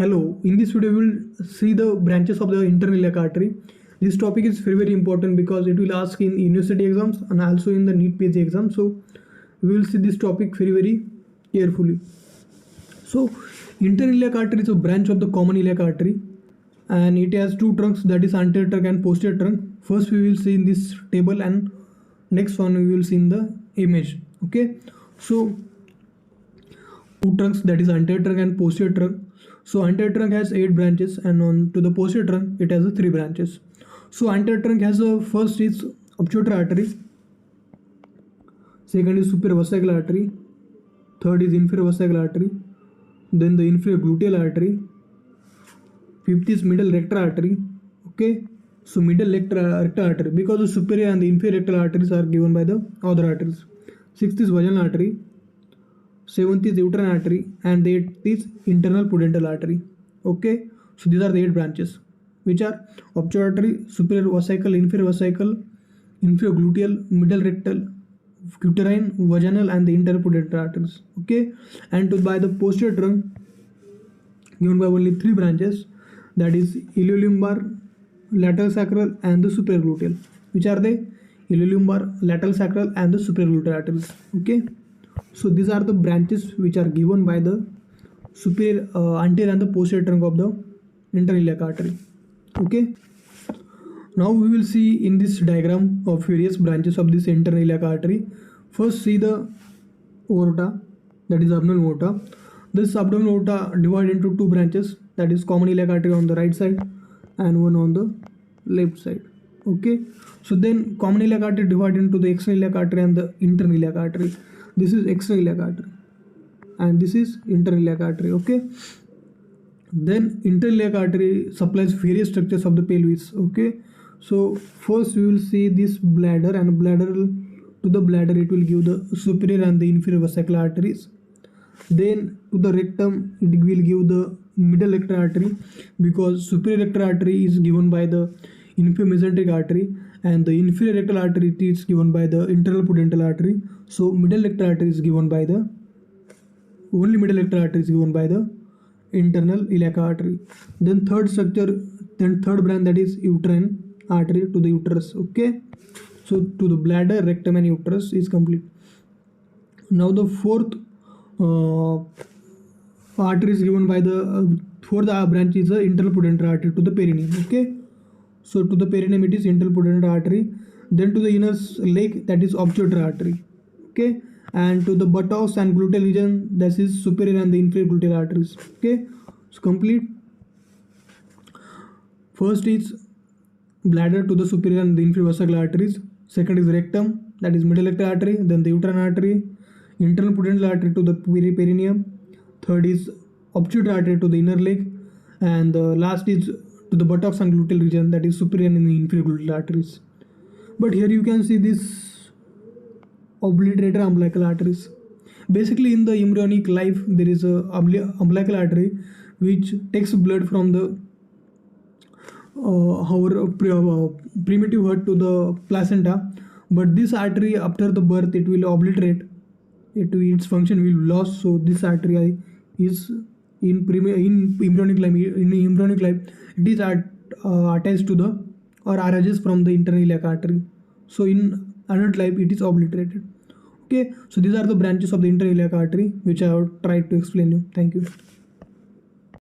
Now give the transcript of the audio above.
Hello, in this video we will see the branches of the internal iliac artery. This topic is very important because it will ask in university exams and also in the NEET PG exam. So we will see this topic very carefully. So internal iliac artery is a branch of the common iliac artery and it has two trunks, that is anterior trunk and posterior trunk. First we will see in this table and next one we will see in the image. Okay, so two trunks, that is anterior trunk and posterior trunk. So anterior trunk has 8 branches and on to the posterior trunk it has 3 branches. So anterior trunk has a first is obturator artery, second is superior vesical artery, third is inferior vesical artery, then the inferior gluteal artery, fifth is middle rectal artery. Okay, so middle rectal artery because the superior and the inferior rectal arteries are given by the other arteries. Sixth is vaginal artery, seventh is uterine artery, and the eighth is internal pudendal artery. Okay, so these are the 8 branches, which are obturator artery, superior vesical, inferior vesical, inferior gluteal, middle rectal, uterine, vaginal, and the internal pudendal arteries. Okay, and by the posterior trunk given by only 3 branches, that is iliolumbar, lateral sacral, and the superior gluteal. Which are they? Iliolumbar, lateral sacral, and the superior gluteal arteries. Okay. So these are the branches which are given by the superior, anterior and the posterior trunk of the internal iliac artery. Okay. Now we will see in this diagram of various branches of this internal iliac artery. First see the aorta, that is abdominal aorta. This abdominal aorta divided into 2 branches, that is common iliac artery on the right side and one on the left side. Okay. So then common iliac artery divided into the external iliac artery and the internal iliac artery. This is external iliac artery and this is internal iliac artery. Okay, then internal iliac artery supplies various structures of the pelvis. Okay, so first we will see this bladder, and bladder to the bladder it will give the superior and the inferior vesical arteries. Then to the rectum it will give the middle rectal artery because superior rectal artery is given by the inferior mesenteric artery and the inferior rectal artery is given by the internal pudendal artery. So middle rectal artery is given by the only middle rectal artery is given by the internal iliac artery. Then third structure, then third branch, that is uterine artery to the uterus. Okay, so to the bladder, rectum, and uterus is complete. Now the fourth artery is given by the fourth branch is the internal pudendal artery to the perineum. Okay, so to the perineum it is internal pudendal artery. Then to the inner leg, that is obturator artery. Okay, and to the buttocks and gluteal region, that is superior and the inferior gluteal arteries. Okay, so complete. First is bladder to the superior and the inferior vesical arteries. Second is rectum, that is middle rectal artery. Then the uterine artery, internal pudendal artery to the perineum. Third is obturator artery to the inner leg, and the last is to the buttocks and gluteal region, that is superior and the inferior gluteal arteries. But here you can see this obliterator umbilical arteries. Basically in the embryonic life there is a umbilical artery which takes blood from the our primitive heart to the placenta, but this artery after the birth it will obliterate, its function will lose. So this artery is in embryonic life it is attached to the or arises from the internal iliac artery. So in adult life it is obliterated. Okay, so these are the branches of the internal iliac artery which I have tried to explain you. Thank you.